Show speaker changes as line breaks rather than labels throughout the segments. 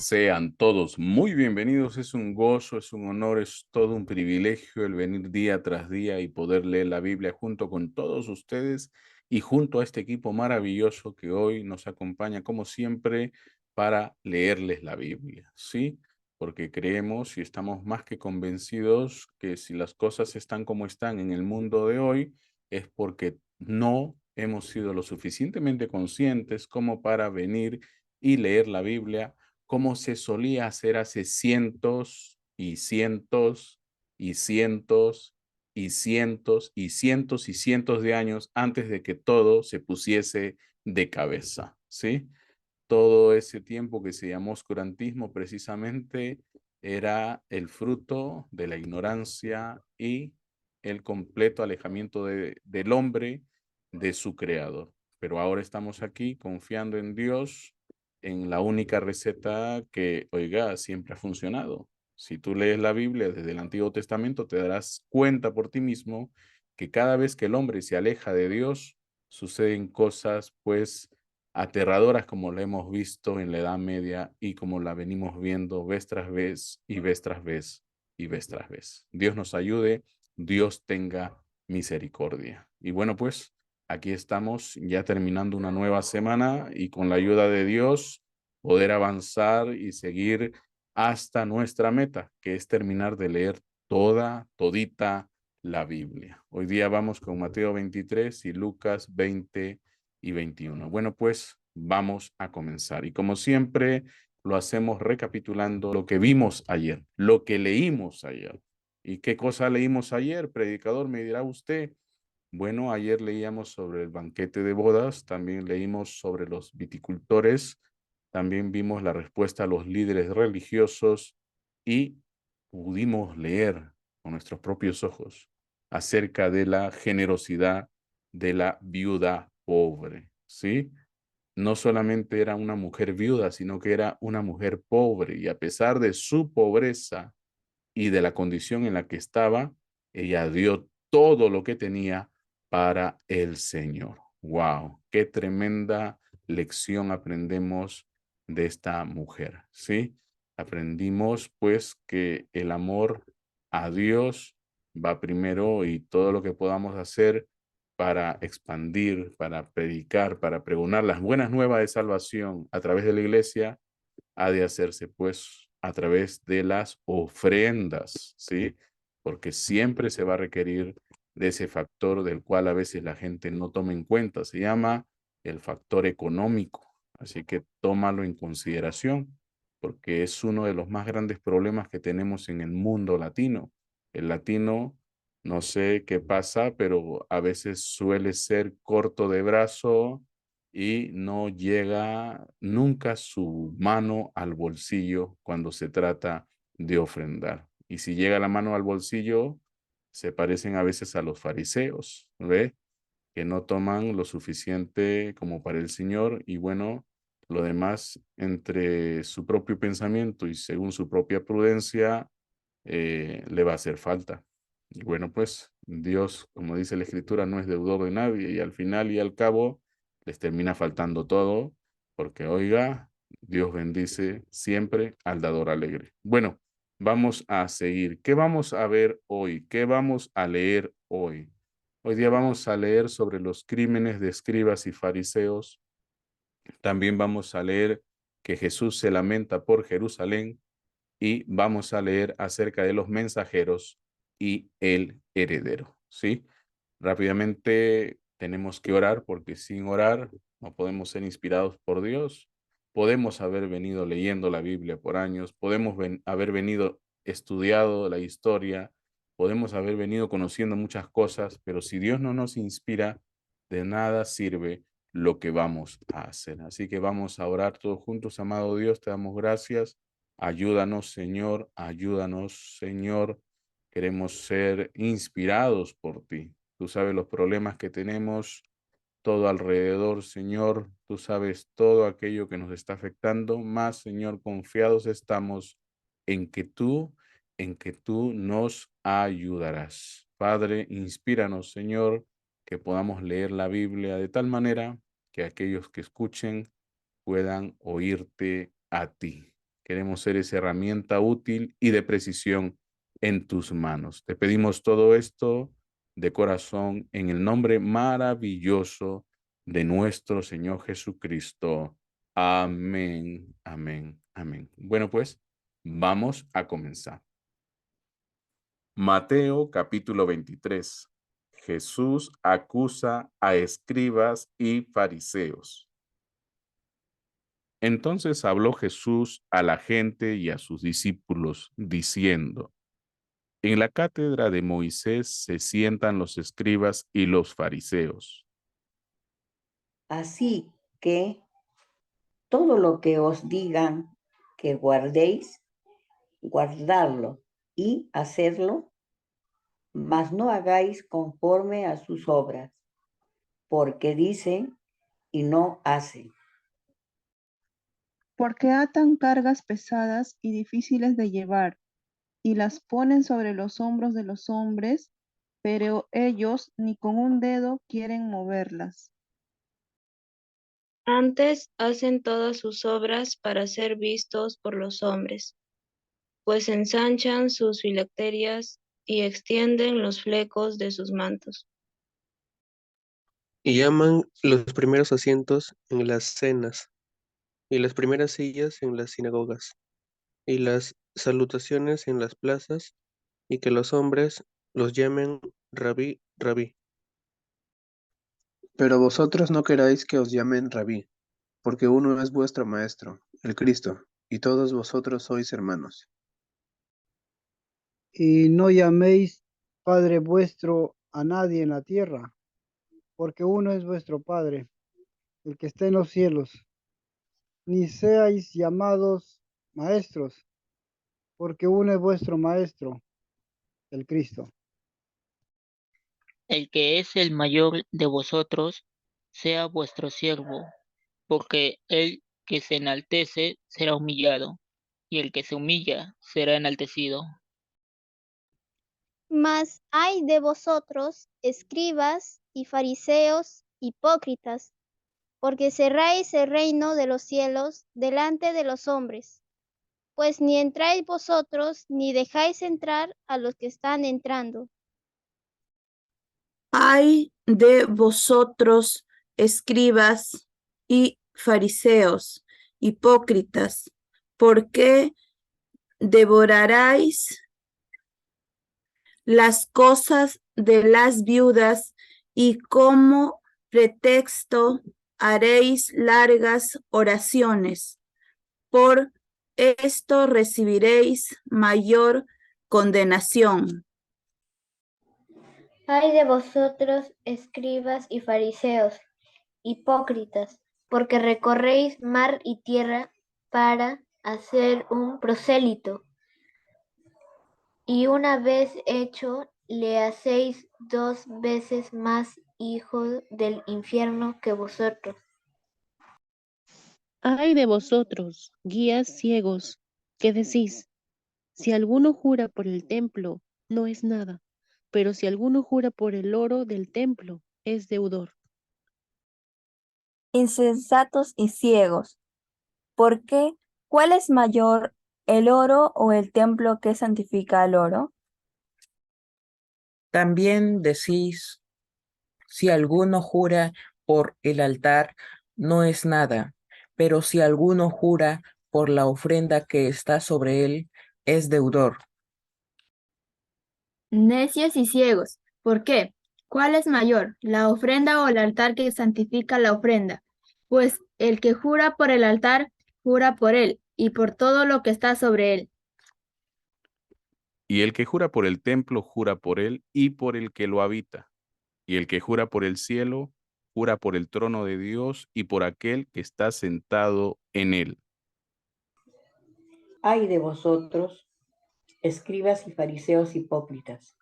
Sean todos muy bienvenidos. Es un gozo, es un honor, es todo un privilegio el venir día tras día y poder leer la Biblia junto con todos ustedes y junto a este equipo maravilloso que hoy nos acompaña, como siempre, para leerles la Biblia, ¿sí? Porque creemos y estamos más que convencidos que si las cosas están como están en el mundo de hoy, es porque no hemos sido lo suficientemente conscientes como para venir y leer la Biblia como se solía hacer hace cientos y cientos y cientos y cientos y cientos y cientos de años antes de que todo se pusiese de cabeza, ¿sí? Todo ese tiempo que se llamó oscurantismo precisamente era el fruto de la ignorancia y el completo alejamiento del hombre de su creador. Pero ahora estamos aquí confiando en Dios, en la única receta que, oiga, siempre ha funcionado. Si tú lees la Biblia desde el Antiguo Testamento, te darás cuenta por ti mismo que cada vez que el hombre se aleja de Dios, suceden cosas, pues, aterradoras como la hemos visto en la Edad Media y como la venimos viendo vez tras vez y vez tras vez y vez tras vez. Dios nos ayude, Dios tenga misericordia. Y bueno, pues aquí estamos ya terminando una nueva semana y con la ayuda de Dios poder avanzar y seguir hasta nuestra meta, que es terminar de leer todita la Biblia. Hoy día vamos con Mateo 23 y Lucas 20 y 21. Bueno, pues vamos a comenzar. Y como siempre, lo hacemos recapitulando lo que vimos ayer, lo que leímos ayer. ¿Y qué cosa leímos ayer, predicador? Me dirá usted. Bueno, ayer leíamos sobre el banquete de bodas, también leímos sobre los viticultores, también vimos la respuesta a los líderes religiosos y pudimos leer con nuestros propios ojos acerca de la generosidad de la viuda pobre, ¿sí? No solamente era una mujer viuda, sino que era una mujer pobre y a pesar de su pobreza y de la condición en la que estaba, ella dio todo lo que tenía para el Señor. ¡Wow! ¡Qué tremenda lección aprendemos de esta mujer! ¿Sí? Aprendimos pues que el amor a Dios va primero y todo lo que podamos hacer para expandir, para predicar, para pregonar las buenas nuevas de salvación a través de la iglesia, ha de hacerse pues a través de las ofrendas, ¿sí? Porque siempre se va a requerir de ese factor del cual a veces la gente no toma en cuenta. Se llama el factor económico. Así que tómalo en consideración porque es uno de los más grandes problemas que tenemos en el mundo latino. El latino, no sé qué pasa, pero a veces suele ser corto de brazo y no llega nunca su mano al bolsillo cuando se trata de ofrendar. Y si llega la mano al bolsillo, se parecen a veces a los fariseos, ¿ve? Que no toman lo suficiente como para el Señor y bueno, lo demás entre su propio pensamiento y según su propia prudencia, le va a hacer falta. Y bueno, pues Dios, como dice la Escritura, no es deudor de nadie y al final y al cabo les termina faltando todo, porque oiga, Dios bendice siempre al dador alegre. Bueno, vamos a seguir. ¿Qué vamos a ver hoy? ¿Qué vamos a leer hoy? Hoy día vamos a leer sobre los crímenes de escribas y fariseos. También vamos a leer que Jesús se lamenta por Jerusalén y vamos a leer acerca de los mensajeros y el heredero, ¿sí? Rápidamente tenemos que orar porque sin orar no podemos ser inspirados por Dios. Podemos haber venido leyendo la Biblia por años, podemos haber venido estudiado la historia, podemos haber venido conociendo muchas cosas, pero si Dios no nos inspira, de nada sirve lo que vamos a hacer. Así que vamos a orar todos juntos, amado Dios, te damos gracias. Ayúdanos, Señor, ayúdanos, Señor. Queremos ser inspirados por ti. Tú sabes los problemas que tenemos todo alrededor, Señor. Tú sabes todo aquello que nos está afectando. Más, Señor, confiados estamos en que tú nos ayudarás. Padre, inspíranos, Señor, que podamos leer la Biblia de tal manera que aquellos que escuchen puedan oírte a ti. Queremos ser esa herramienta útil y de precisión en tus manos. Te pedimos todo esto de corazón en el nombre maravilloso de nuestro Señor Jesucristo. Amén, amén, amén. Bueno, pues vamos a comenzar. Mateo capítulo 23. Jesús acusa a escribas y fariseos. Entonces habló Jesús a la gente y a sus discípulos, diciendo: En la cátedra de Moisés se sientan los escribas y los fariseos.
Así que todo lo que os digan que guardéis, guardadlo y hacedlo, mas no hagáis conforme a sus obras, porque dicen y no hacen.
Porque atan cargas pesadas y difíciles de llevar, y las ponen sobre los hombros de los hombres, pero ellos ni con un dedo quieren moverlas.
Antes hacen todas sus obras para ser vistos por los hombres, pues ensanchan sus filacterias y extienden los flecos de sus mantos.
Y llaman los primeros asientos en las cenas, y las primeras sillas en las sinagogas, y las salutaciones en las plazas, y que los hombres los llamen rabí, rabí. Pero vosotros no queráis que os llamen rabí, porque uno es vuestro maestro, el Cristo, y todos vosotros sois hermanos.
Y no llaméis Padre vuestro a nadie en la tierra, porque uno es vuestro Padre, el que está en los cielos. Ni seáis llamados maestros, porque uno es vuestro Maestro, el Cristo.
El que es el mayor de vosotros sea vuestro siervo, porque el que se enaltece será humillado, y el que se humilla será enaltecido.
Mas ay de vosotros, escribas y fariseos hipócritas, porque cerráis el reino de los cielos delante de los hombres, pues ni entráis vosotros, ni dejáis entrar a los que están entrando.
Ay de vosotros, escribas y fariseos, hipócritas, porque devoraréis las cosas de las viudas y como pretexto haréis largas oraciones. Por esto recibiréis mayor condenación.
Ay de vosotros, escribas y fariseos, hipócritas, porque recorréis mar y tierra para hacer un prosélito, y una vez hecho, le hacéis 2 veces más hijo del infierno que vosotros.
Ay de vosotros, guías ciegos, que decís: si alguno jura por el templo, no es nada, pero si alguno jura por el oro del templo, es deudor.
Insensatos y ciegos, ¿por qué? ¿Cuál es mayor, el oro o el templo que santifica al oro?
También decís: si alguno jura por el altar, no es nada, pero si alguno jura por la ofrenda que está sobre él, es deudor.
Necios y ciegos, ¿por qué? ¿Cuál es mayor, la ofrenda o el altar que santifica la ofrenda? Pues el que jura por el altar, jura por él y por todo lo que está sobre él.
Y el que jura por el templo, jura por él y por el que lo habita. Y el que jura por el cielo, jura por el trono de Dios y por aquel que está sentado en él.
Ay de vosotros, escribas y fariseos hipócritas,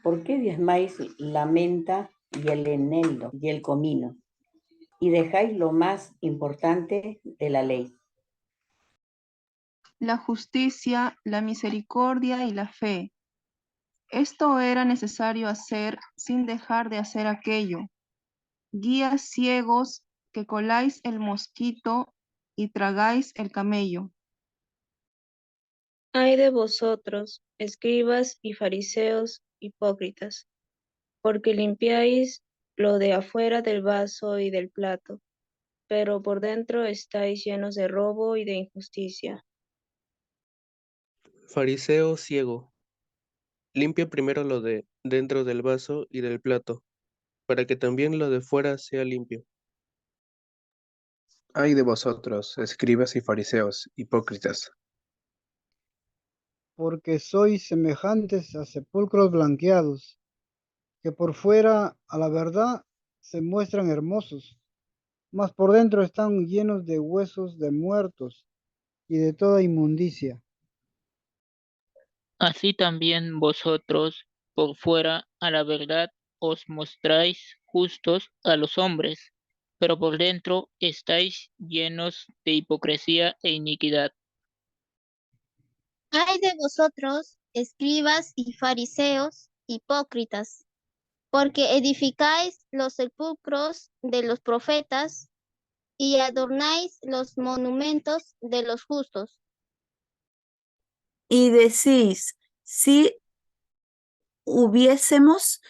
¿por qué diezmáis la menta y el eneldo y el comino, y dejáis lo más importante de la ley?
La justicia, la misericordia y la fe. Esto era necesario hacer sin dejar de hacer aquello. Guías ciegos, que coláis el mosquito y tragáis el camello.
Ay de vosotros, escribas y fariseos hipócritas, porque limpiáis lo de afuera del vaso y del plato, pero por dentro estáis llenos de robo y de injusticia.
Fariseo ciego, limpia primero lo de dentro del vaso y del plato, para que también lo de fuera sea limpio.
Ay de vosotros, escribas y fariseos, hipócritas,
porque sois semejantes a sepulcros blanqueados, que por fuera, a la verdad, se muestran hermosos, mas por dentro están llenos de huesos de muertos y de toda inmundicia.
Así también vosotros por fuera a la verdad os mostráis justos a los hombres, pero por dentro estáis llenos de hipocresía e iniquidad.
Ay de vosotros, escribas y fariseos, hipócritas, porque edificáis los sepulcros de los profetas y adornáis los monumentos de los justos.
Y decís, si hubiésemos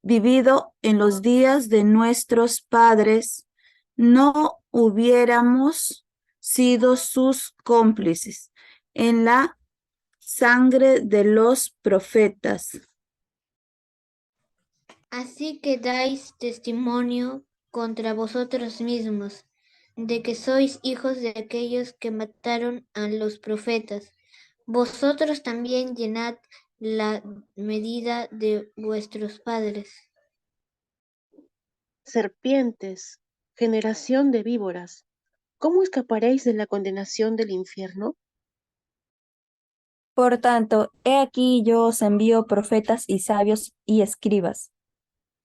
vivido en los días de nuestros padres, no hubiéramos sido sus cómplices en la sangre de los profetas.
Así que dais testimonio contra vosotros mismos de que sois hijos de aquellos que mataron a los profetas. Vosotros también llenad la medida de vuestros padres.
Serpientes, generación de víboras, ¿cómo escaparéis de la condenación del infierno?
Por tanto, he aquí yo os envío profetas y sabios y escribas,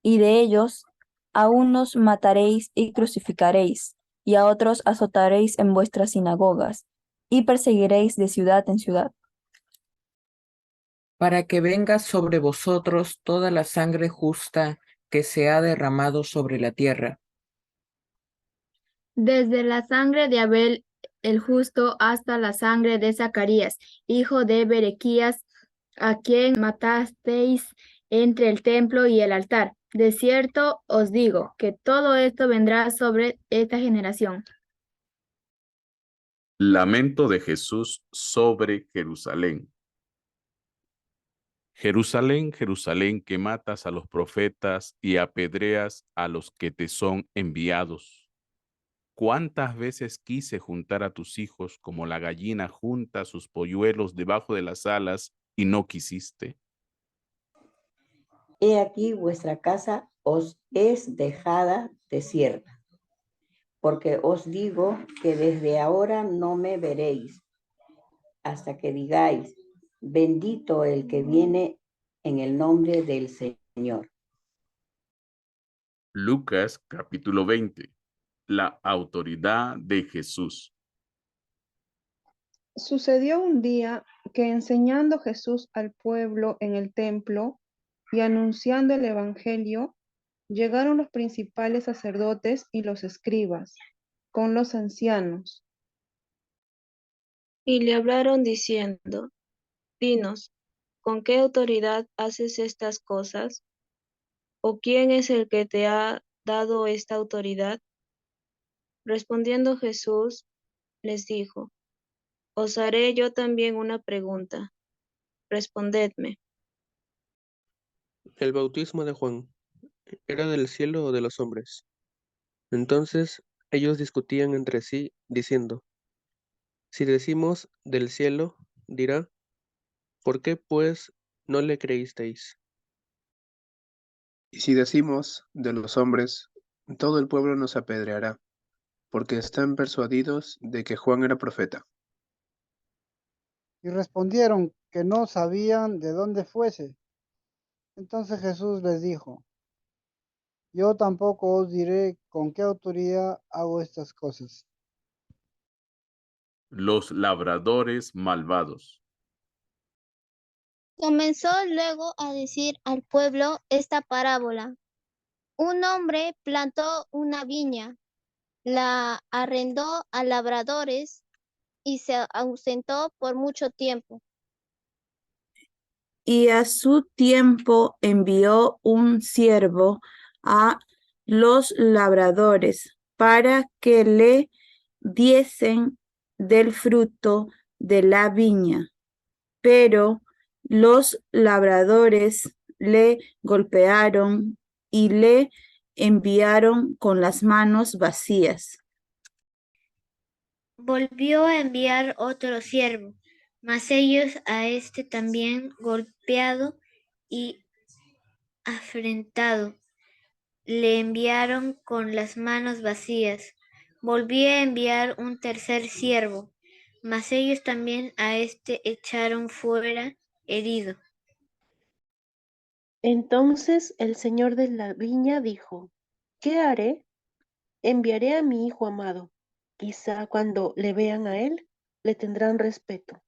y de ellos a unos mataréis y crucificaréis, y a otros azotaréis en vuestras sinagogas, y perseguiréis de ciudad en ciudad.
Para que venga sobre vosotros toda la sangre justa que se ha derramado sobre la tierra,
Desde la sangre de Abel el justo hasta la sangre de Zacarías, hijo de Berequías, a quien matasteis entre el templo y el altar. De cierto os digo que todo esto vendrá sobre esta generación.
Lamento de Jesús sobre Jerusalén. Jerusalén, Jerusalén, que matas a los profetas y apedreas a los que te son enviados. ¿Cuántas veces quise juntar a tus hijos como la gallina junta sus polluelos debajo de las alas y no quisiste?
He aquí vuestra casa os es dejada desierta, porque os digo que desde ahora no me veréis, hasta que digáis, bendito el que viene en el nombre del Señor.
Lucas capítulo 20. La autoridad de Jesús.
Sucedió un día que enseñando Jesús al pueblo en el templo y anunciando el evangelio, llegaron los principales sacerdotes y los escribas con los ancianos.
Y le hablaron diciendo, dinos, ¿con qué autoridad haces estas cosas? ¿O quién es el que te ha dado esta autoridad? Respondiendo Jesús, les dijo, os haré yo también una pregunta. Respondedme.
El bautismo de Juan, ¿era del cielo o de los hombres? Entonces ellos discutían entre sí, diciendo, si decimos del cielo, dirá, ¿por qué pues no le creísteis?
y si decimos de los hombres, todo el pueblo nos apedreará, porque están persuadidos de que Juan era profeta.
Y respondieron que no sabían de dónde fuese. Entonces Jesús les dijo, yo tampoco os diré con qué autoridad hago estas cosas.
Los labradores malvados.
Comenzó luego a decir al pueblo esta parábola. Un hombre plantó una viña, la arrendó a labradores y se ausentó por mucho tiempo.
y a su tiempo envió un siervo a los labradores para que le diesen del fruto de la viña. Pero los labradores le golpearon y le enviaron con las manos vacías.
Volvió a enviar otro siervo, mas ellos a este también golpeado y afrentado, le enviaron con las manos vacías. Volvió a enviar un tercer siervo, mas ellos también a este echaron fuera herido.
Entonces el señor de la viña dijo, ¿qué haré? Enviaré a mi hijo amado. Quizá cuando le vean a él, le tendrán respeto.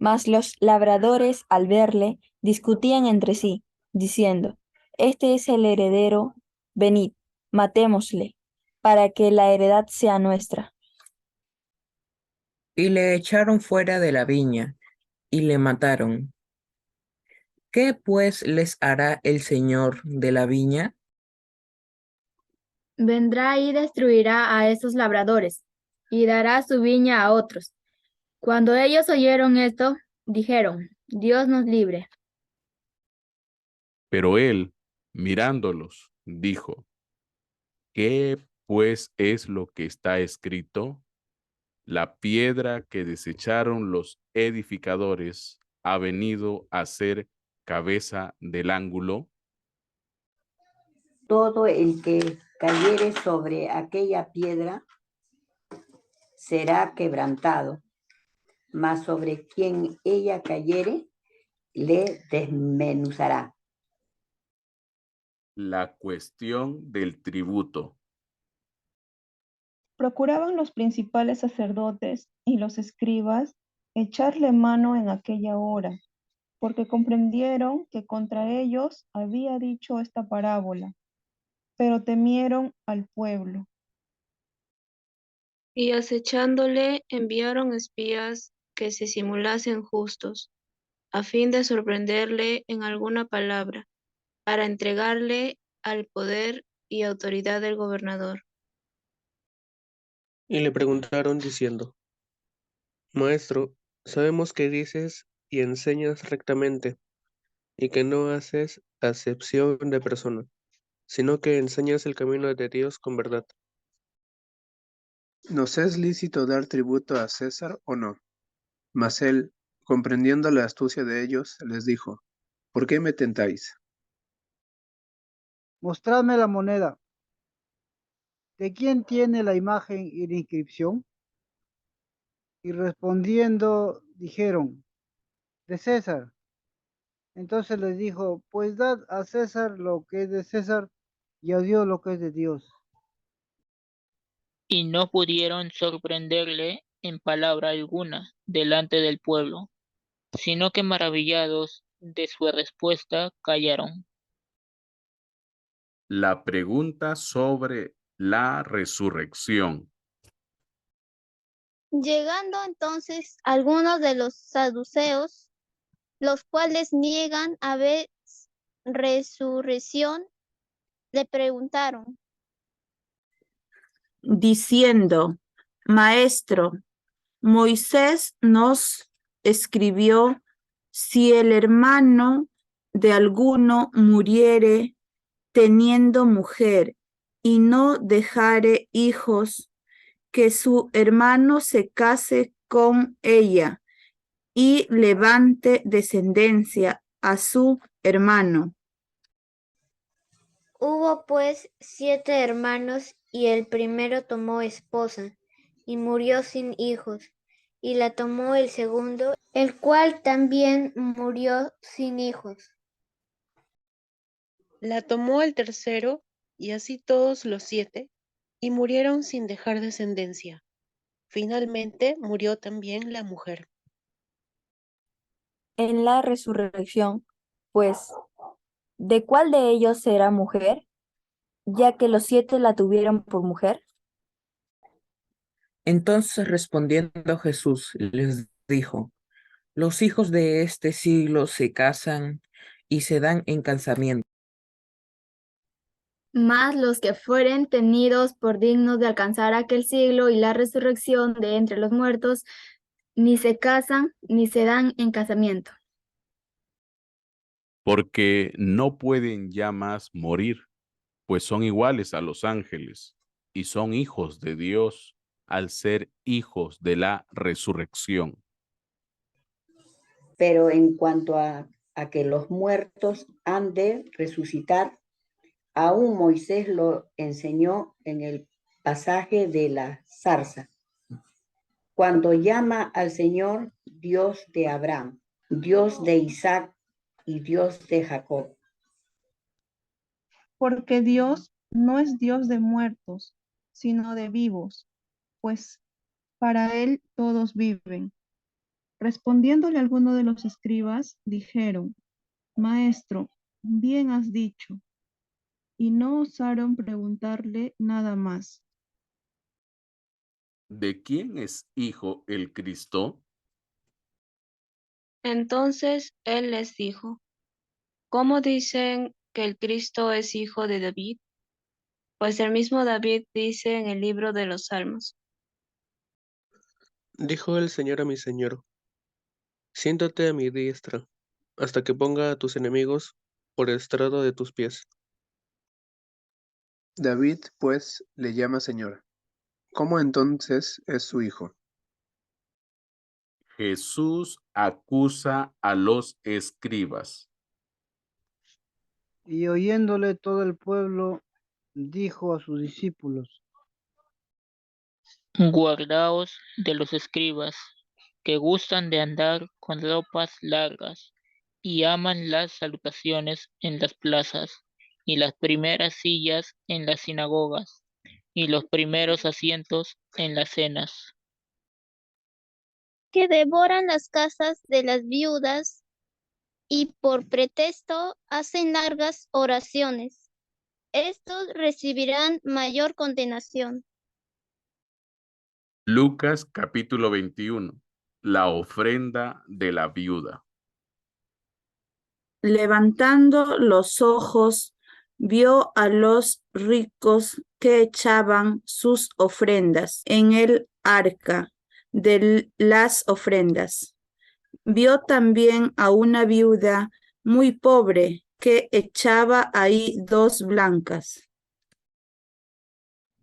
Mas los labradores, al verle, discutían entre sí, diciendo, Este es el heredero, venid, matémosle, para que la heredad sea nuestra.
Y le echaron fuera de la viña, y le mataron. ¿Qué pues les hará el señor de la viña?
Vendrá y destruirá a esos labradores, y dará su viña a otros. Cuando ellos oyeron esto, dijeron, Dios nos libre.
Pero él, mirándolos, dijo, ¿qué pues es lo que está escrito? La piedra que desecharon los edificadores ha venido a ser cabeza del ángulo.
Todo el que cayere sobre aquella piedra será quebrantado, mas sobre quien ella cayere le desmenuzará.
La cuestión del tributo.
Procuraban los principales sacerdotes y los escribas echarle mano en aquella hora, porque comprendieron que contra ellos había dicho esta parábola, pero temieron al pueblo.
Y acechándole enviaron espías que se simulasen justos, a fin de sorprenderle en alguna palabra, para entregarle al poder y autoridad del gobernador.
Y le preguntaron diciendo, Maestro, sabemos que dices y enseñas rectamente, y que no haces acepción de persona, sino que enseñas el camino de Dios con verdad.
¿Nos es lícito dar tributo a César o no? Mas él, comprendiendo la astucia de ellos, les dijo, ¿por qué me tentáis?
Mostradme la moneda. ¿De quién tiene la imagen y la inscripción? Y respondiendo dijeron, de César. Entonces les dijo, pues dad a César lo que es de César y a Dios lo que es de Dios.
Y no pudieron sorprenderle en palabra alguna delante del pueblo, sino que maravillados de su respuesta callaron.
La pregunta sobre la resurrección.
Llegando entonces algunos de los saduceos, los cuales niegan haber resurrección, le preguntaron,
diciendo, Maestro, Moisés nos escribió, si el hermano de alguno muriere teniendo mujer y no dejare hijos, que su hermano se case con ella y levante descendencia a su hermano.
Hubo pues 7 hermanos, y el primero tomó esposa, y murió sin hijos, y la tomó el segundo, el cual también murió sin hijos.
La tomó el tercero, y así todos los 7, y murieron sin dejar descendencia. Finalmente murió también la mujer.
En la resurrección, pues, ¿de cuál de ellos será mujer? Ya que los 7 la tuvieron por mujer.
Entonces respondiendo Jesús les dijo, Los hijos de este siglo se casan y se dan en casamiento.
Mas los que fueren tenidos por dignos de alcanzar aquel siglo y la resurrección de entre los muertos, ni se casan ni se dan en casamiento.
Porque no pueden ya más morir, pues son iguales a los ángeles y son hijos de Dios al ser hijos de la resurrección.
Pero en cuanto a que los muertos han de resucitar, aún Moisés lo enseñó en el pasaje de la zarza, cuando llama al Señor Dios de Abraham, Dios de Isaac y Dios de Jacob.
Porque Dios no es Dios de muertos, sino de vivos, pues para Él todos viven. Respondiéndole alguno de los escribas, dijeron, Maestro, bien has dicho, y no osaron preguntarle nada más.
¿De quién es hijo el Cristo?
Entonces él les dijo, ¿cómo dicen que el Cristo es hijo de David? Pues el mismo David dice en el libro de los Salmos,
Dijo el Señor a mi Señor, siéntate a mi diestra, hasta que ponga a tus enemigos por estrado de tus pies.
David, pues, le llama Señor. ¿Cómo entonces es su hijo?
Jesús acusa a los escribas.
Y oyéndole todo el pueblo, dijo a sus discípulos,
Guardaos de los escribas, que gustan de andar con ropas largas y aman las salutaciones en las plazas y las primeras sillas en las sinagogas y los primeros asientos en las cenas.
que devoran las casas de las viudas y por pretexto hacen largas oraciones. Estos recibirán mayor condenación.
Lucas capítulo 21. La ofrenda de la viuda.
Levantando los ojos, vio a los ricos que echaban sus ofrendas en el arca de las ofrendas. Vio también a una viuda muy pobre que echaba ahí 2 blancas.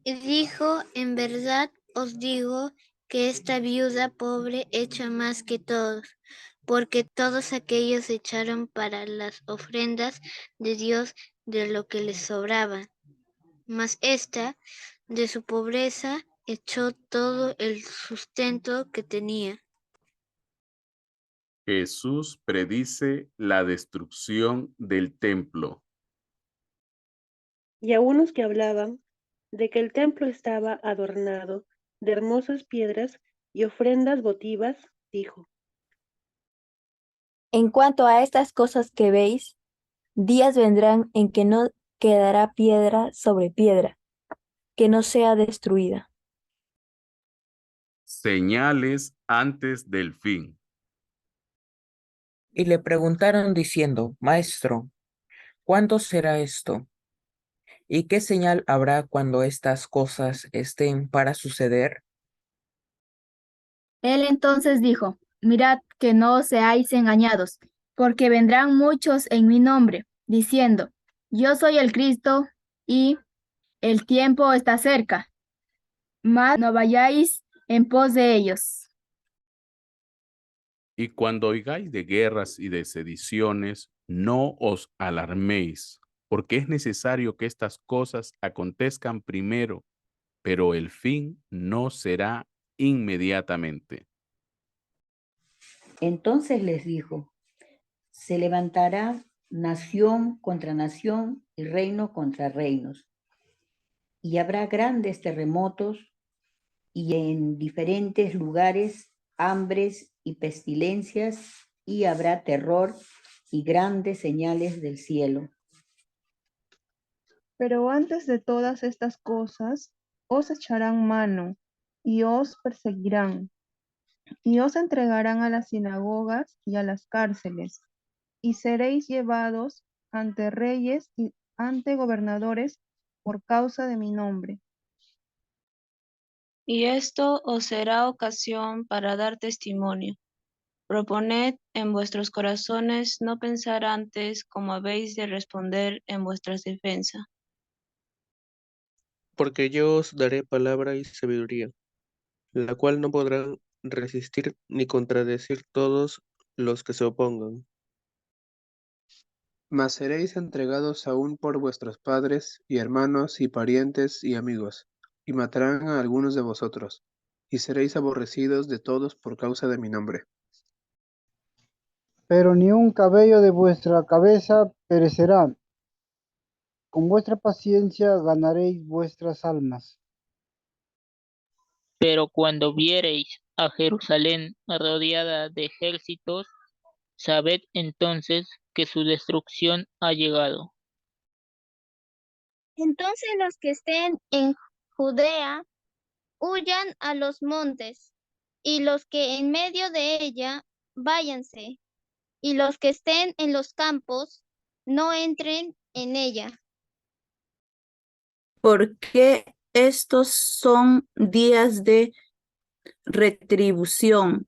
Y dijo, en verdad os digo que esta viuda pobre echa más que todos, porque todos aquellos echaron para las ofrendas de Dios de lo que les sobraba. Mas esta, de su pobreza, echó todo el sustento que tenía.
Jesús predice la destrucción del templo.
Y a unos que hablaban de que el templo estaba adornado de hermosas piedras y ofrendas votivas, dijo,
En cuanto a estas cosas que veis, días vendrán en que no quedará piedra sobre piedra, que no sea destruida.
Señales antes del fin.
Y le preguntaron diciendo, Maestro, ¿cuándo será esto? ¿Y qué señal habrá cuando estas cosas estén para suceder?
Él entonces dijo, mirad que no os seáis engañados, porque vendrán muchos en mi nombre, diciendo, yo soy el Cristo, y el tiempo está cerca, mas no vayáis en pos de ellos.
Y cuando oigáis de guerras y de sediciones, no os alarméis, porque es necesario que estas cosas acontezcan primero, pero el fin no será inmediatamente.
Entonces les dijo, se levantará nación contra nación y reino contra reinos, y habrá grandes terremotos y en diferentes lugares hambres y pestilencias, y habrá terror y grandes señales del cielo.
Pero antes de todas estas cosas, os echarán mano y os perseguirán, y os entregarán a las sinagogas y a las cárceles, y seréis llevados ante reyes y ante gobernadores por causa de mi nombre.
Y esto os será ocasión para dar testimonio. Proponed en vuestros corazones no pensar antes cómo habéis de responder en vuestras defensas.
Porque yo os daré palabra y sabiduría, la cual no podrán resistir ni contradecir todos los que se opongan.
Mas seréis entregados aún por vuestros padres y hermanos y parientes y amigos, y matarán a algunos de vosotros, y seréis aborrecidos de todos por causa de mi nombre.
Pero ni un cabello de vuestra cabeza perecerá. Con vuestra paciencia ganaréis vuestras almas.
Pero cuando viereis a Jerusalén rodeada de ejércitos, sabed entonces que su destrucción ha llegado.
Entonces los que estén en Judea huyan a los montes, y los que en medio de ella váyanse, y los que estén en los campos no entren en ella.
Porque estos son días de retribución,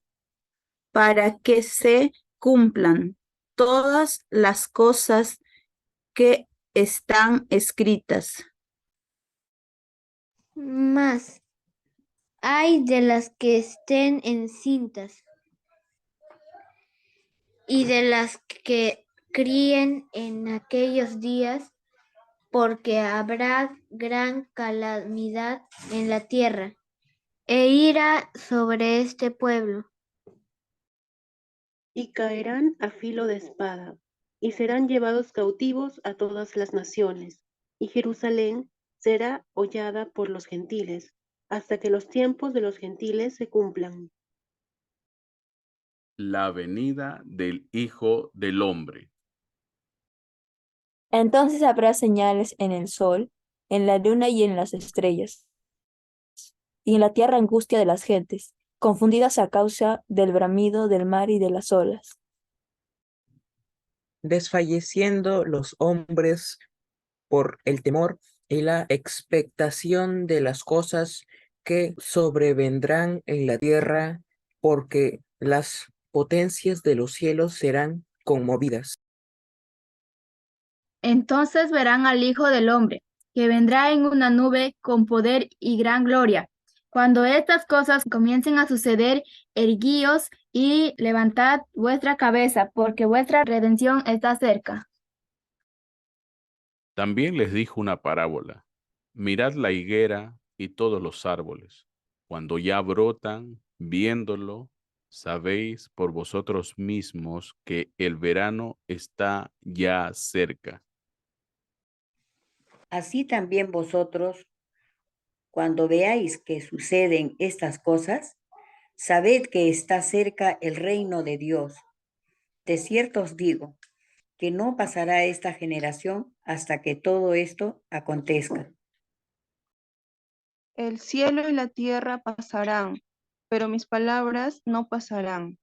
para que se cumplan todas las cosas que están escritas.
Mas hay de las que estén encintas y de las que críen en aquellos días, porque habrá gran calamidad en la tierra e ira sobre este pueblo.
Y caerán a filo de espada, y serán llevados cautivos a todas las naciones, y Jerusalén será hollada por los gentiles, hasta que los tiempos de los gentiles se cumplan.
La venida del Hijo del Hombre.
Entonces habrá señales en el sol, en la luna y en las estrellas, y en la tierra angustia de las gentes, confundidas a causa del bramido del mar y de las olas.
Desfalleciendo los hombres por el temor y la expectación de las cosas que sobrevendrán en la tierra, porque las potencias de los cielos serán conmovidas.
Entonces verán al Hijo del Hombre, que vendrá en una nube con poder y gran gloria. Cuando estas cosas comiencen a suceder, erguíos y levantad vuestra cabeza, porque vuestra redención está cerca.
También les dijo una parábola. Mirad la higuera y todos los árboles. Cuando ya brotan, viéndolo, sabéis por vosotros mismos que el verano está ya cerca.
Así también vosotros, cuando veáis que suceden estas cosas, sabed que está cerca el reino de Dios. De cierto os digo, que no pasará esta generación hasta que todo esto acontezca.
El cielo y la tierra pasarán, pero mis palabras no pasarán.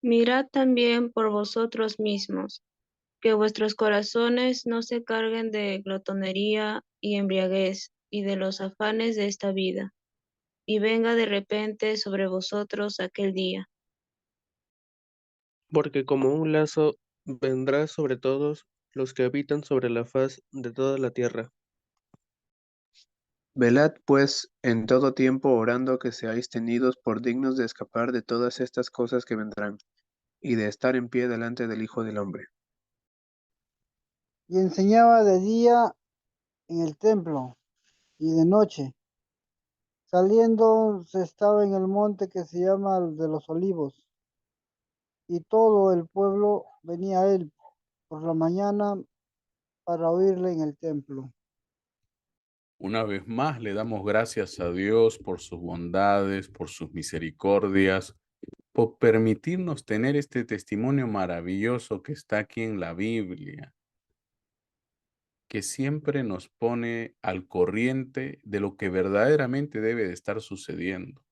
Mirad también por vosotros mismos, que vuestros corazones no se carguen de glotonería y embriaguez y de los afanes de esta vida, y venga de repente sobre vosotros aquel día.
Porque como un lazo vendrá sobre todos los que habitan sobre la faz de toda la tierra.
Velad, pues, en todo tiempo orando que seáis tenidos por dignos de escapar de todas estas cosas que vendrán, y de estar en pie delante del Hijo del Hombre.
Y enseñaba de día en el templo y de noche. Saliendo se estaba en el monte que se llama el de los Olivos, y todo el pueblo venía a él por la mañana para oírle en el templo.
Una vez más le damos gracias a Dios por sus bondades, por sus misericordias, por permitirnos tener este testimonio maravilloso que está aquí en la Biblia, que siempre nos pone al corriente de lo que verdaderamente debe de estar sucediendo.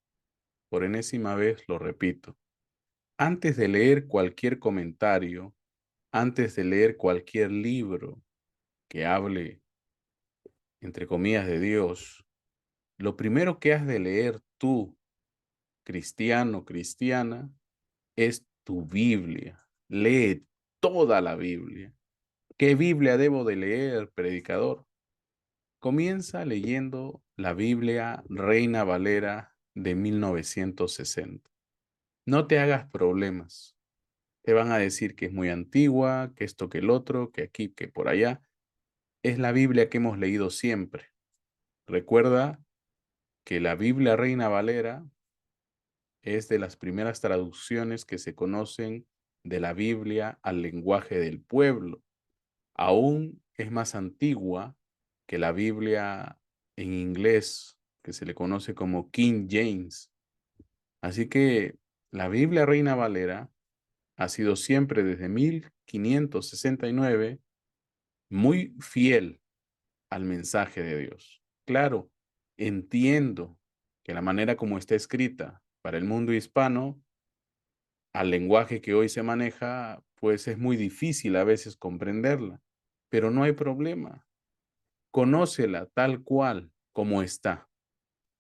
por enésima vez lo repito. Antes de leer cualquier comentario, antes de leer cualquier libro que hable, entre comillas, de Dios, lo primero que has de leer tú, cristiano, cristiana, es tu Biblia. Lee toda la Biblia. ¿Qué Biblia debo de leer, predicador? Comienza leyendo la Biblia Reina Valera de 1960. No te hagas problemas. Te van a decir que es muy antigua, que esto, que el otro, que aquí, que por allá. Es la Biblia que hemos leído siempre. Recuerda que la Biblia Reina Valera es de las primeras traducciones que se conocen de la Biblia al lenguaje del pueblo. Aún es más antigua que la Biblia en inglés, que se le conoce como King James. Así que la Biblia Reina Valera ha sido siempre desde 1569 muy fiel al mensaje de Dios. Claro, entiendo que la manera como está escrita para el mundo hispano, al lenguaje que hoy se maneja, pues es muy difícil a veces comprenderla, pero no hay problema. Conócela tal cual como está.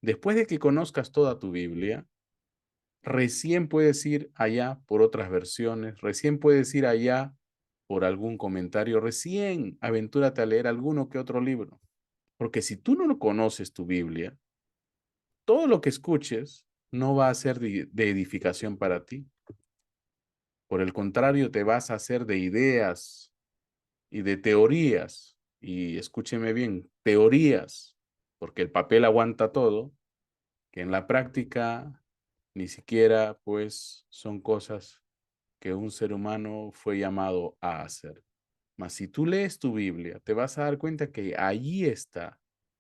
Después de que conozcas toda tu Biblia, recién puedes ir allá por otras versiones, recién puedes ir allá por algún comentario, recién aventúrate a leer alguno que otro libro. Porque si tú no conoces tu Biblia, todo lo que escuches no va a ser de edificación para ti. Por el contrario, te vas a hacer de ideas y de teorías. Y escúcheme bien, teorías, porque el papel aguanta todo, que en la práctica ni siquiera pues son cosas que un ser humano fue llamado a hacer. Mas si tú lees tu Biblia, te vas a dar cuenta que allí está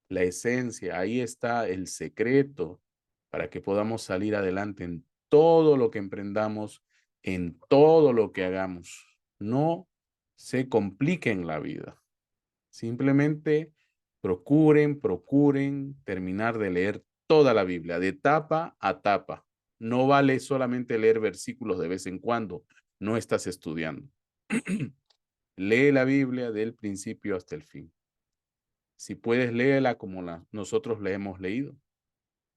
la esencia, ahí está el secreto para que podamos salir adelante en todo lo que emprendamos, en todo lo que hagamos. No se compliquen la vida. Simplemente procuren terminar de leer toda la Biblia, de tapa a tapa. No vale solamente leer versículos de vez en cuando, no estás estudiando. Lee la Biblia del principio hasta el fin. Si puedes, léela como nosotros la hemos leído,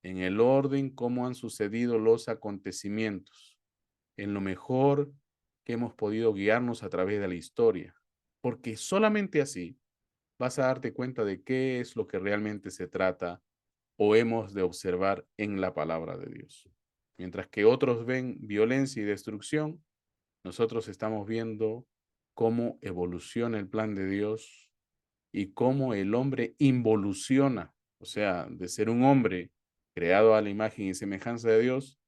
en el orden como han sucedido los acontecimientos, en lo mejor que hemos podido guiarnos a través de la historia, porque solamente así vas a darte cuenta de qué es lo que realmente se trata o hemos de observar en la palabra de Dios. Mientras que otros ven violencia y destrucción, nosotros estamos viendo cómo evoluciona el plan de Dios y cómo el hombre involuciona, o sea, de ser un hombre creado a la imagen y semejanza de Dios,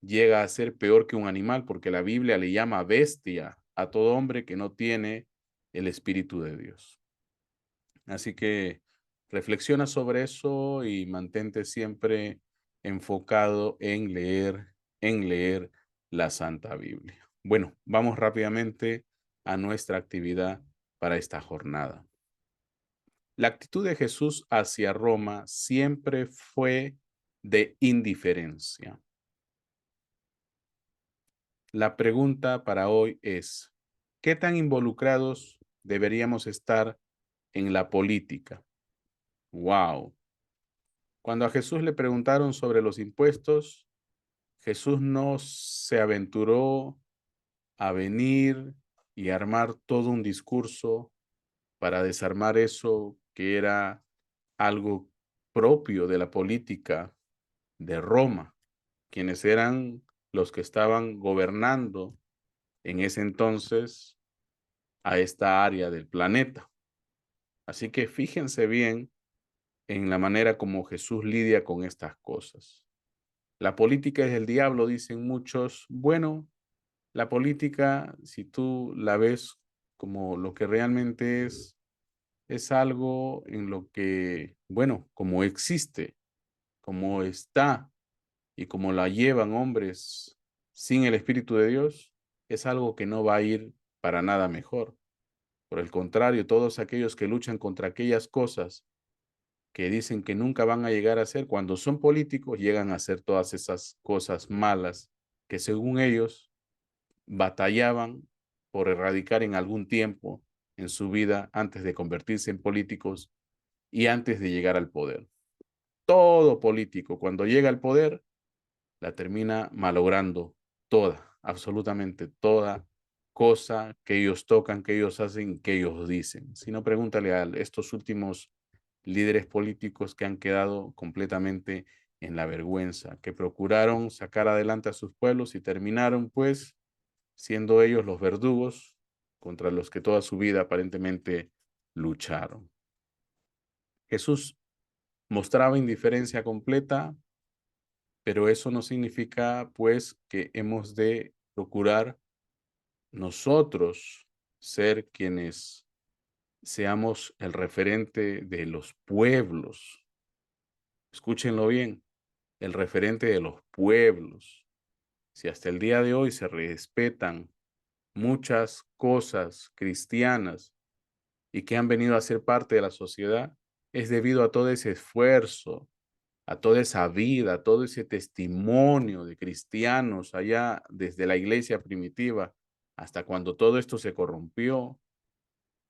llega a ser peor que un animal, porque la Biblia le llama bestia a todo hombre que no tiene el Espíritu de Dios. Así que reflexiona sobre eso y mantente siempre enfocado en leer la Santa Biblia. Bueno, vamos rápidamente a nuestra actividad para esta jornada. La actitud de Jesús hacia Roma siempre fue de indiferencia. La pregunta para hoy es, ¿qué tan involucrados deberíamos estar en la política? ¡Wow! Cuando a Jesús le preguntaron sobre los impuestos, Jesús no se aventuró a venir y armar todo un discurso para desarmar eso que era algo propio de la política de Roma, quienes eran los que estaban gobernando en ese entonces a esta área del planeta. Así que fíjense bien en la manera como Jesús lidia con estas cosas. La política es el diablo, dicen muchos. Bueno, la política, si tú la ves como lo que realmente es algo en lo que, bueno, como existe, como está y como la llevan hombres sin el Espíritu de Dios, es algo que no va a ir para nada mejor. Por el contrario, todos aquellos que luchan contra aquellas cosas que dicen que nunca van a llegar a ser, cuando son políticos, llegan a hacer todas esas cosas malas que según ellos batallaban por erradicar en algún tiempo en su vida antes de convertirse en políticos y antes de llegar al poder. Todo político, cuando llega al poder, la termina malogrando toda, absolutamente toda cosa que ellos tocan, que ellos hacen, que ellos dicen. Si no, pregúntale a estos últimos líderes políticos que han quedado completamente en la vergüenza, que procuraron sacar adelante a sus pueblos y terminaron pues siendo ellos los verdugos contra los que toda su vida aparentemente lucharon. Jesús mostraba indiferencia completa, pero eso no significa pues que hemos de procurar nosotros ser quienes seamos el referente de los pueblos. Escúchenlo bien, el referente de los pueblos. Si hasta el día de hoy se respetan muchas cosas cristianas y que han venido a ser parte de la sociedad, es debido a todo ese esfuerzo, a toda esa vida, a todo ese testimonio de cristianos allá desde la iglesia primitiva hasta cuando todo esto se corrompió.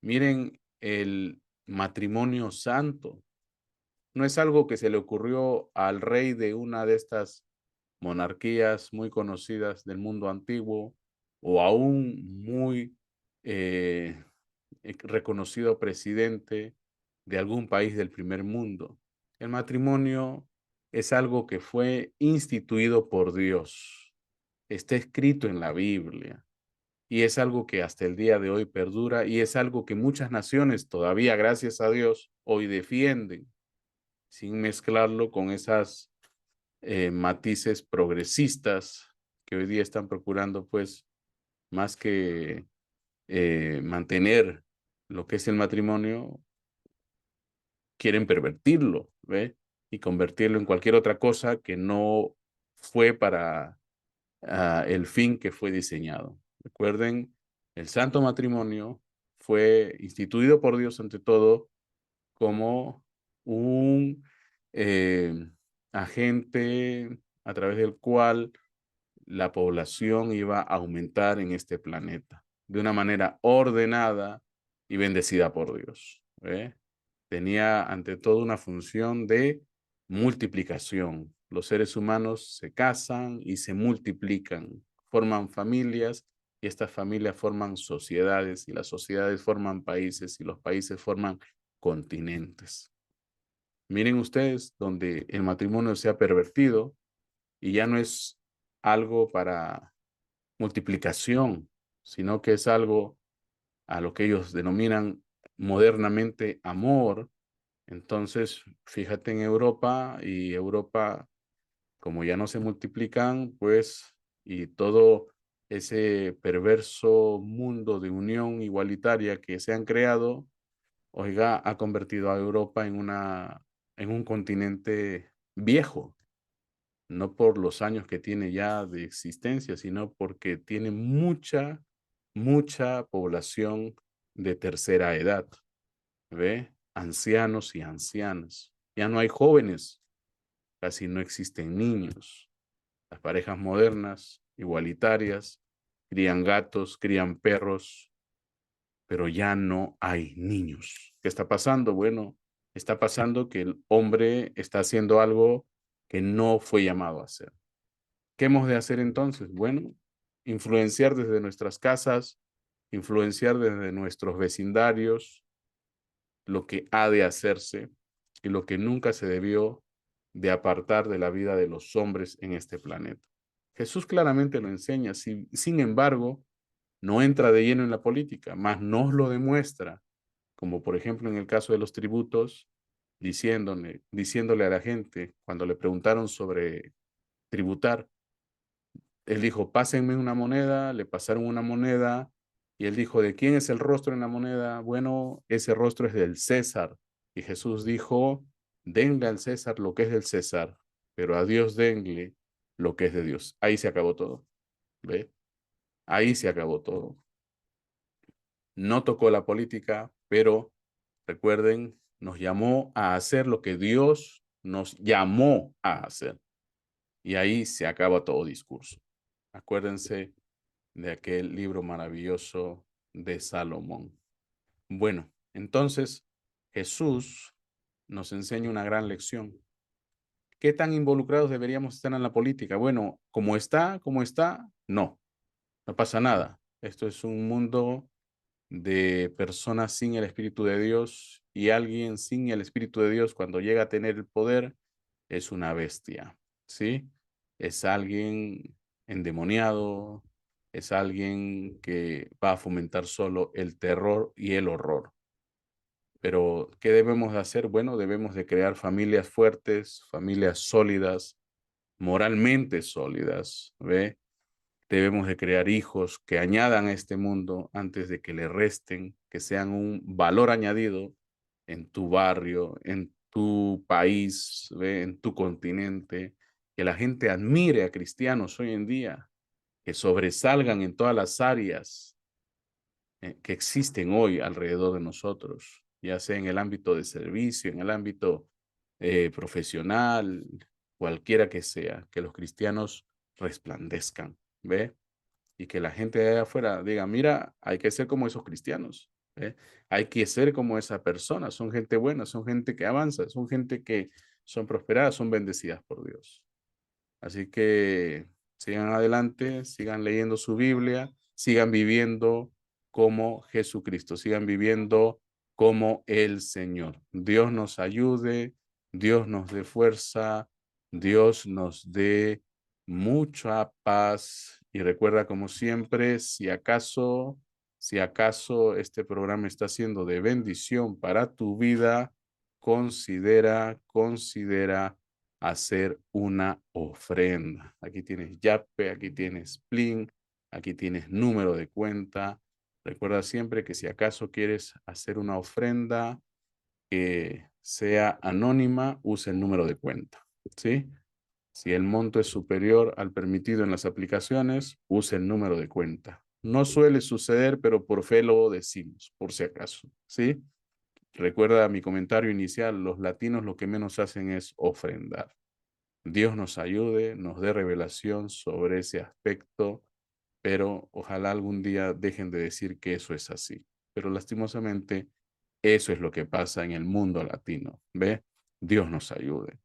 Miren el matrimonio santo. No es algo que se le ocurrió al rey de una de estas monarquías muy conocidas del mundo antiguo o a un muy reconocido presidente de algún país del primer mundo. El matrimonio es algo que fue instituido por Dios. Está escrito en la Biblia y es algo que hasta el día de hoy perdura y es algo que muchas naciones todavía, gracias a Dios, hoy defienden sin mezclarlo con esas matices progresistas que hoy día están procurando pues más que mantener lo que es el matrimonio, quieren pervertirlo, ¿ve? Y convertirlo en cualquier otra cosa que no fue para el fin que fue diseñado. Recuerden, el santo matrimonio fue instituido por Dios ante todo como un agente a través del cual la población iba a aumentar en este planeta de una manera ordenada y bendecida por Dios. ¿Ve? Tenía ante todo una función de multiplicación. Los seres humanos se casan y se multiplican, forman familias y estas familias forman sociedades y las sociedades forman países y los países forman continentes. Miren ustedes donde el matrimonio se ha pervertido y ya no es algo para multiplicación, sino que es algo a lo que ellos denominan modernamente amor. Entonces, fíjate en Europa y Europa, como ya no se multiplican, pues, y todo ese perverso mundo de unión igualitaria que se han creado, oiga, ha convertido a Europa en un continente viejo, no por los años que tiene ya de existencia, sino porque tiene mucha población de tercera edad, ¿ve? Ancianos y ancianas. Ya no hay jóvenes, casi no existen niños. Las parejas modernas, igualitarias, crían gatos, crían perros, pero ya no hay niños. ¿Qué está pasando? Bueno, está pasando que el hombre está haciendo algo que no fue llamado a hacer. ¿Qué hemos de hacer entonces? Bueno, influenciar desde nuestras casas, influenciar desde nuestros vecindarios lo que ha de hacerse y lo que nunca se debió de apartar de la vida de los hombres en este planeta. Jesús claramente lo enseña, sin embargo, no entra de lleno en la política, más nos lo demuestra, como por ejemplo en el caso de los tributos, diciéndole a la gente, cuando le preguntaron sobre tributar, él dijo, pásenme una moneda, le pasaron una moneda, y él dijo, ¿de quién es el rostro en la moneda? Bueno, ese rostro es del César. Y Jesús dijo, denle al César lo que es del César, pero a Dios denle lo que es de Dios. Ahí se acabó todo. ¿Ve? Ahí se acabó todo. No tocó la política, pero recuerden nos llamó a hacer lo que Dios nos llamó a hacer. Y ahí se acaba todo discurso. Acuérdense de aquel libro maravilloso de Salomón. Bueno, entonces Jesús nos enseña una gran lección. ¿Qué tan involucrados deberíamos estar en la política? Bueno, como está, no pasa nada. Esto es un mundo de personas sin el Espíritu de Dios, y alguien sin el Espíritu de Dios, cuando llega a tener el poder, es una bestia, ¿sí? Es alguien endemoniado, es alguien que va a fomentar solo el terror y el horror. Pero, ¿qué debemos de hacer? Bueno, debemos de crear familias fuertes, familias sólidas, moralmente sólidas, ¿ve? Debemos de crear hijos que añadan a este mundo antes de que le resten, que sean un valor añadido en tu barrio, en tu país, ¿ve? En tu continente, que la gente admire a cristianos hoy en día, que sobresalgan en todas las áreas que existen hoy alrededor de nosotros, ya sea en el ámbito de servicio, en el ámbito profesional, cualquiera que sea, que los cristianos resplandezcan, ¿ve? Y que la gente de allá afuera diga, mira, hay que ser como esos cristianos, ¿eh? Hay que ser como esa persona, son gente buena, son gente que avanza, son gente que son prosperadas, son bendecidas por Dios. Así que sigan adelante, sigan leyendo su Biblia, sigan viviendo como Jesucristo, sigan viviendo como el Señor. Dios nos ayude, Dios nos dé fuerza, Dios nos dé mucha paz. Y recuerda, como siempre, si acaso este programa está siendo de bendición para tu vida, considera hacer una ofrenda. Aquí tienes Yape, aquí tienes Plin, aquí tienes número de cuenta. Recuerda siempre que si acaso quieres hacer una ofrenda que sea anónima, usa el número de cuenta, ¿sí? Si el monto es superior al permitido en las aplicaciones, usa el número de cuenta. No suele suceder, pero por fe lo decimos, por si acaso, ¿sí? Recuerda mi comentario inicial, los latinos lo que menos hacen es ofrendar. Dios nos ayude, nos dé revelación sobre ese aspecto, pero ojalá algún día dejen de decir que eso es así. Pero lastimosamente, eso es lo que pasa en el mundo latino, ¿ve? Dios nos ayude.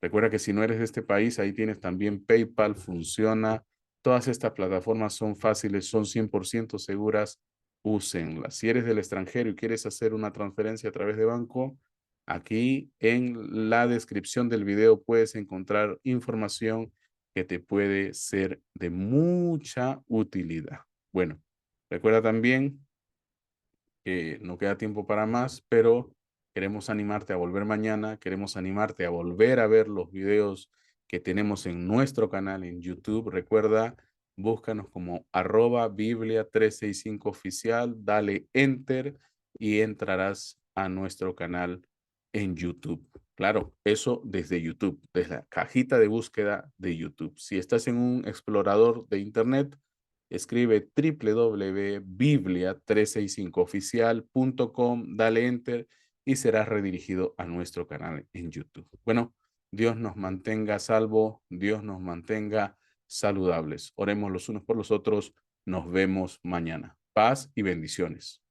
Recuerda que si no eres de este país, ahí tienes también PayPal, funciona. Todas estas plataformas son fáciles, son 100% seguras, úsenlas. Si eres del extranjero y quieres hacer una transferencia a través de banco, aquí en la descripción del video puedes encontrar información que te puede ser de mucha utilidad. Bueno, recuerda también que no queda tiempo para más, pero queremos animarte a volver mañana, queremos animarte a volver a ver los videos que tenemos en nuestro canal en YouTube. Recuerda, búscanos como @Biblia365oficial, dale enter y entrarás a nuestro canal en YouTube. Claro, eso desde YouTube, desde la cajita de búsqueda de YouTube. Si estás en un explorador de internet, escribe www.biblia365oficial.com, dale enter y serás redirigido a nuestro canal en YouTube. Bueno, Dios nos mantenga a salvo, Dios nos mantenga saludables. Oremos los unos por los otros. Nos vemos mañana. Paz y bendiciones.